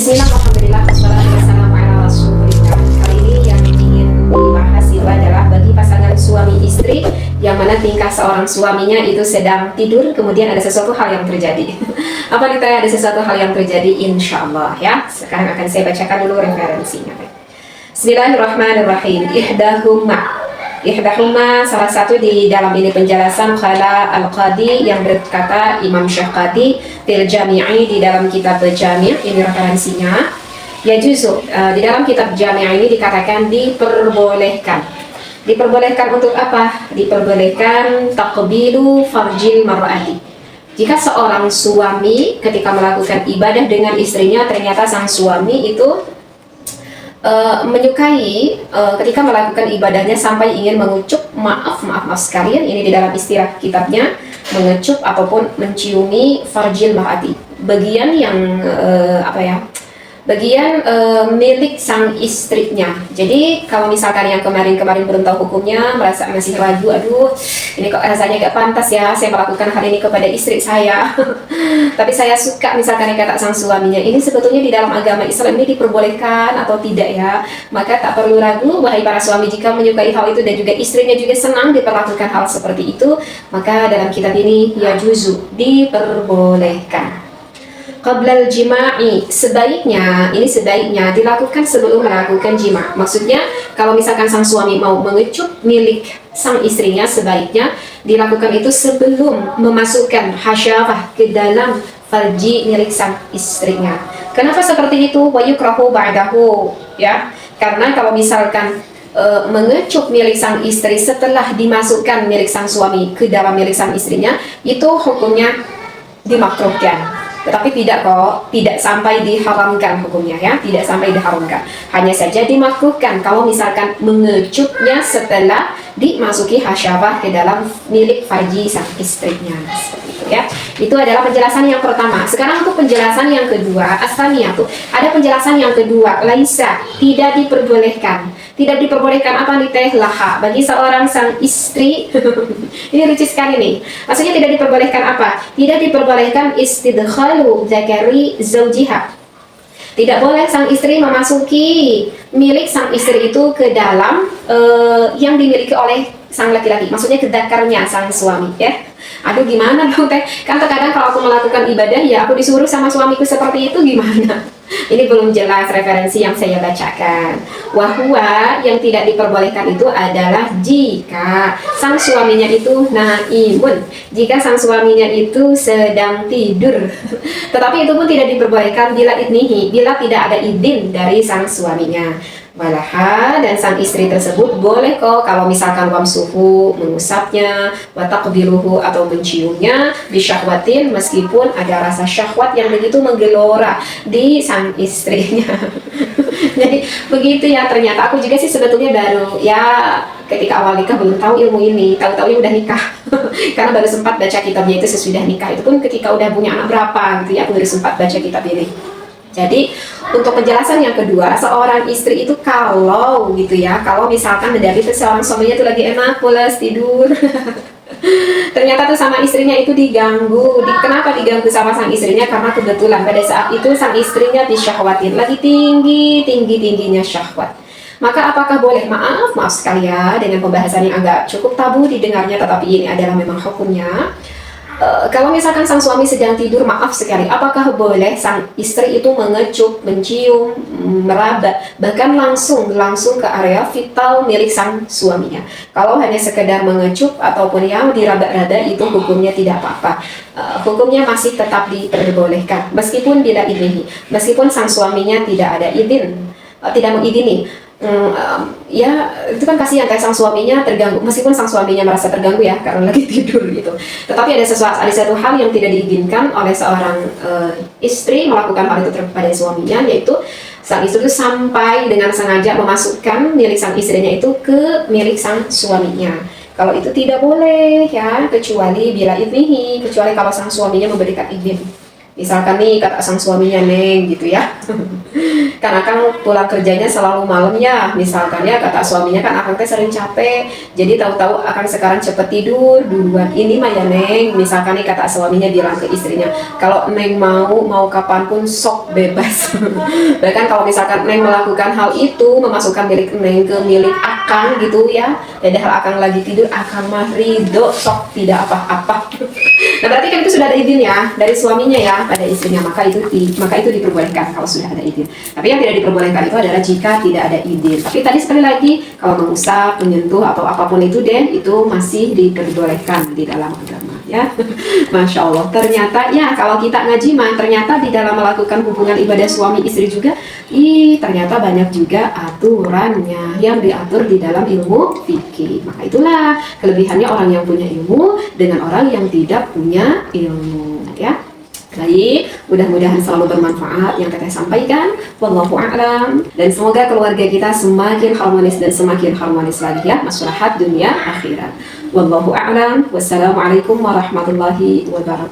Bismillah, alhamdulillah, wassalatu wassalamu ala rasulillah. Kali ini yang ingin dibahas itu adalah bagi pasangan suami istri yang mana tingkah seorang suaminya itu sedang tidur, kemudian ada sesuatu hal yang terjadi. Apa ditanya ada sesuatu hal yang terjadi? Insya Allah ya. Sekarang akan saya bacakan dulu referensinya. Bismillahirrahmanirrahim. Ihdahuma salah satu di dalam ini penjelasan Khala Al-Qadi yang berkata Imam Syahqadi fil Jami'i di dalam kitab Jami', ini referensinya. Ya juzu di dalam kitab Jami' ini dikatakan diperbolehkan. Diperbolehkan untuk apa? Diperbolehkan taqbilu farjil mar'ati. Jika seorang suami ketika melakukan ibadah dengan istrinya ternyata sang suami itu menyukai ketika melakukan ibadahnya sampai ingin mengucup maaf sekalian, ini di dalam istilah kitabnya, mengecup ataupun menciumi farjil mar'ati, bagian yang bagian milik sang istrinya. Jadi kalau misalkan yang kemarin belum tahu hukumnya, merasa masih ragu, aduh ini kok rasanya gak pantas ya saya melakukan hal ini kepada istri saya tapi saya suka, misalkan yang kata sang suaminya, ini sebetulnya di dalam agama Islam ini diperbolehkan atau tidak ya, maka tak perlu ragu wahai para suami, jika menyukai hal itu dan juga istrinya juga senang diperlakukan hal seperti itu, maka dalam kitab ini ya juzu, diperbolehkan. Qablal jima'i, sebaiknya dilakukan sebelum melakukan jima'. Maksudnya kalau misalkan sang suami mau mengecup milik sang istrinya, sebaiknya dilakukan itu sebelum memasukkan hasyafah ke dalam farji milik sang istrinya. Kenapa seperti itu? Wa yukrahu ba'dahu, ya. Karena kalau misalkan mengecup milik sang istri setelah dimasukkan milik sang suami ke dalam milik sang istrinya, itu hukumnya dimakruhkan. Tetapi tidak sampai diharamkan hukumnya ya, tidak sampai diharamkan. Hanya saja dimakruhkan kalau misalkan mengecupnya setelah dimasuki hasyafah ke dalam milik farji sang istrinya. Seperti itu ya. Itu adalah penjelasan yang pertama. Sekarang untuk penjelasan yang kedua, as-saniyatu. Ada penjelasan yang kedua, laisa, tidak diperbolehkan. Tidak diperbolehkan apa nih teh? Laha, bagi seorang sang istri. Ini lucu sekali nih. Maksudnya tidak diperbolehkan apa? Tidak diperbolehkan istidkhalu zakari zaujiha. Tidak boleh sang istri memasuki milik sang istri itu ke dalam yang dimiliki oleh sang laki-laki. Maksudnya ke zakarnya sang suami ya. Aduh gimana dong teh? Kan terkadang kalau aku melakukan ibadah ya aku disuruh sama suamiku seperti itu, gimana? Ini belum jelas referensi yang saya bacakan. Wahwa, yang tidak diperbolehkan itu adalah jika sang suaminya itu naimun, jika sang suaminya itu sedang tidur. Tetapi itu pun tidak diperbolehkan bila idnihi, bila tidak ada izin dari sang suaminya. Walaha, dan sang istri tersebut boleh kok kalau misalkan wamsuhu, mengusapnya, watakbiruhu atau menciumnya, bisyahwatin, meskipun ada rasa syahwat yang begitu menggelora di sang istrinya. Jadi begitu ya, ternyata aku juga sih sebetulnya baru ya ketika awal nikah belum tahu ilmu ini, tahu-tahu udah nikah. Karena baru sempat baca kitabnya itu sesudah nikah, itu pun ketika udah punya anak berapa gitu ya, aku baru sempat baca kitab ini. Jadi untuk penjelasan yang kedua, seorang istri itu kalau gitu ya, kalau misalkan dari seorang suaminya itu lagi enak pulas tidur ternyata tuh sama istrinya itu diganggu. Kenapa diganggu sama sang istrinya? Karena kebetulan pada saat itu sang istrinya disyahwatin, lagi tingginya syahwat. Maka apakah boleh? Maaf sekali ya, dengan pembahasan yang agak cukup tabu didengarnya, tetapi ini adalah memang hukumnya. Kalau misalkan sang suami sedang tidur, maaf sekali, apakah boleh sang istri itu mengecup, mencium, meraba, bahkan langsung ke area vital milik sang suaminya? Kalau hanya sekedar mengecup ataupun yang diraba-raba, itu hukumnya tidak apa-apa. Hukumnya masih tetap diperbolehkan, meskipun bila izin, meskipun sang suaminya tidak ada izin, tidak mengizini. Ya itu kan kasihan kayak sang suaminya terganggu, meskipun sang suaminya merasa terganggu ya karena lagi tidur gitu. Tetapi ada satu hal yang tidak diizinkan oleh seorang istri melakukan hal itu kepada suaminya, yaitu sang istri itu sampai dengan sengaja memasukkan milik sang istrinya itu ke milik sang suaminya. Kalau itu tidak boleh ya, kecuali bila idnihi, kecuali kalau sang suaminya memberikan izin. Misalkan nih kata sang suaminya, Neng, gitu ya. Kan Akang pulang kerjanya selalu malam ya. Misalkan ya kata suaminya, kan Akang teh sering capek. Jadi tahu-tahu Akang sekarang cepet tidur duluan. Ini mah ya, Neng. Misalkan nih kata suaminya bilang ke istrinya, kalau Neng mau kapanpun sok bebas. Bahkan kalau misalkan Neng melakukan hal itu, memasukkan milik Neng ke milik Akang gitu ya. Padahal Akang lagi tidur, Akang mah ridho, sok tidak apa-apa. Nah, berarti kan itu sudah ada izin ya dari suaminya ya pada istrinya, maka itu diperbolehkan kalau sudah ada izin. Tapi yang tidak diperbolehkan itu adalah jika tidak ada izin. Tapi tadi sekali lagi, kalau mengusap, menyentuh atau apapun itu deh, itu masih diperbolehkan di dalam agama ya. Masya Allah. Ternyata ya kalau kita ngaji mah ternyata di dalam melakukan hubungan ibadah suami istri juga, ternyata banyak juga aturannya yang diatur di dalam ilmu fikih. Maka itulah kelebihannya orang yang punya ilmu dengan orang yang tidak punya ilmu ya. Baik, mudah-mudahan selalu bermanfaat yang Teteh sampaikan. Wallahu a'lam. Dan semoga keluarga kita semakin harmonis dan semakin harmonis lagi ya, maslahat dunia akhirat. Wallahu a'lam. Wassalamualaikum warahmatullahi wabarakatuh.